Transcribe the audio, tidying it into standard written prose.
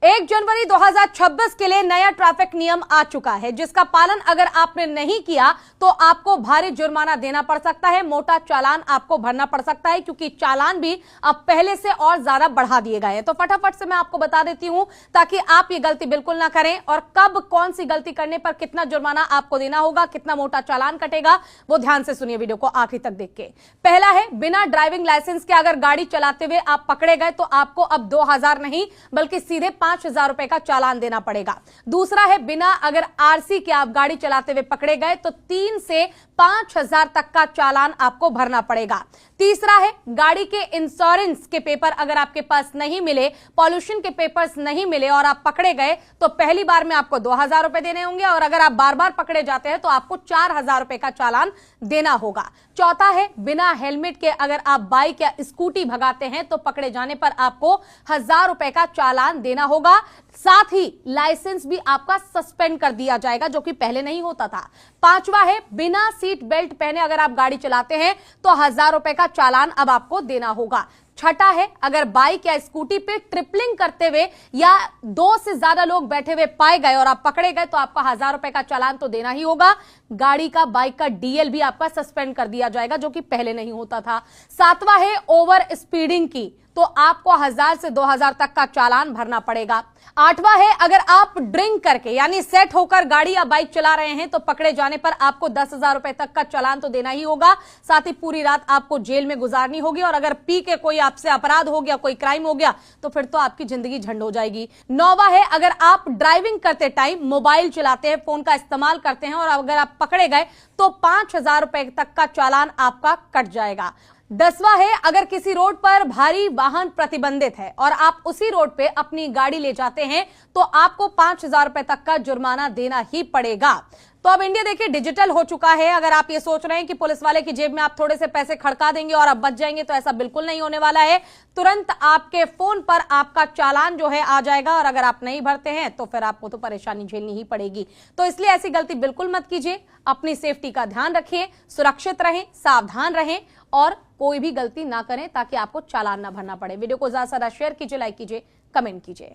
1 जनवरी 2026 के लिए नया ट्रैफिक नियम आ चुका है, जिसका पालन अगर आपने नहीं किया तो आपको भारी जुर्माना देना पड़ सकता है, मोटा चालान आपको भरना पड़ सकता है, क्योंकि चालान भी अब पहले से और ज्यादा बढ़ा दिए गए हैं। तो फटाफट से मैं आपको बता देती हूं ताकि आप ये गलती बिल्कुल ना करें, और कब कौन सी गलती करने पर कितना जुर्माना आपको देना होगा, कितना मोटा चालान कटेगा, वो ध्यान से सुनिए वीडियो को आखिर तक देख के। पहला है, बिना ड्राइविंग लाइसेंस के अगर गाड़ी चलाते हुए आप पकड़े गए तो आपको अब 2000 नहीं बल्कि सीधे 5000 रुपए का चालान देना पड़ेगा। दूसरा है, बिना अगर आरसी के आप गाड़ी चलाते हुए पकड़े गए तो 3 से 5000 तक का चालान आपको भरना पड़ेगा। तीसरा है, गाड़ी के इंश्योरेंस के पेपर अगर आपके पास नहीं मिले, पॉल्यूशन के पेपर्स नहीं मिले और आप पकड़े गए तो पहली बार में आपको 2000 रुपए देने होंगे, और अगर आप बार बार पकड़े जाते हैं तो आपको 4000 रुपए का चालान देना होगा। चौथा है, बिना हेलमेट के अगर आप बाइक या स्कूटी भगाते हैं तो पकड़े जाने पर आपको 1000 रुपए का चालान देना होगा। साथ ही लाइसेंस भी आपका सस्पेंड कर दिया जाएगा, जो कि पहले नहीं होता था। पांचवा है, बिना सीट बेल्ट पहने अगर आप गाड़ी चलाते हैं तो 1000 रुपए का चालान अब आपको देना होगा। छठा है, अगर बाइक या स्कूटी पे ट्रिपलिंग करते हुए या 2 से ज्यादा लोग बैठे हुए पाए गए और आप पकड़े गए तो आपका 1000 रुपए का चालान तो देना ही होगा। गाड़ी का, बाइक का डीएल भी आपका सस्पेंड कर दिया जाएगा, जो कि पहले नहीं होता था। सातवां है, ओवर स्पीडिंग की तो आपको 1000 से 2000 तक का चालान भरना पड़ेगा। आठवां है, अगर आप ड्रिंक करके यानी सेट होकर गाड़ी या बाइक चला रहे हैं तो पकड़े जाने पर आपको 10,000 रुपए तक का चालान तो देना ही होगा। साथ ही पूरी रात आपको जेल में गुजारनी होगी, और अगर पी के कोई आपसे अपराध हो गया, कोई क्राइम हो गया तो फिर तो आपकी जिंदगी झंड हो जाएगी। नौवां है, अगर आप ड्राइविंग करते टाइम मोबाइल चलाते हैं, फोन का इस्तेमाल करते हैं और अगर आप पकड़े गए तो 5000 रुपए तक का चालान आपका कट जाएगा। 10वां है, अगर किसी रोड पर भारी वाहन प्रतिबंधित है और आप उसी रोड पे अपनी गाड़ी ले जाते हैं तो आपको 5000 रुपए तक का जुर्माना देना ही पड़ेगा। तो अब इंडिया देखिए डिजिटल हो चुका है। अगर आप ये सोच रहे हैं कि पुलिस वाले की जेब में आप थोड़े से पैसे खड़का देंगे और आप बच जाएंगे, तो ऐसा बिल्कुल नहीं होने वाला है। तुरंत आपके फोन पर आपका चालान जो है आ जाएगा, और अगर आप नहीं भरते हैं तो फिर आपको तो परेशानी झेलनी ही पड़ेगी। तो इसलिए ऐसी गलती बिल्कुल मत कीजिए। अपनी सेफ्टी का ध्यान रखिए, सुरक्षित रहें, सावधान रहें और कोई भी गलती ना करें ताकि आपको चालान ना भरना पड़े। वीडियो को ज्यादा से ज्यादा शेयर कीजिए, लाइक कीजिए, कमेंट कीजिए।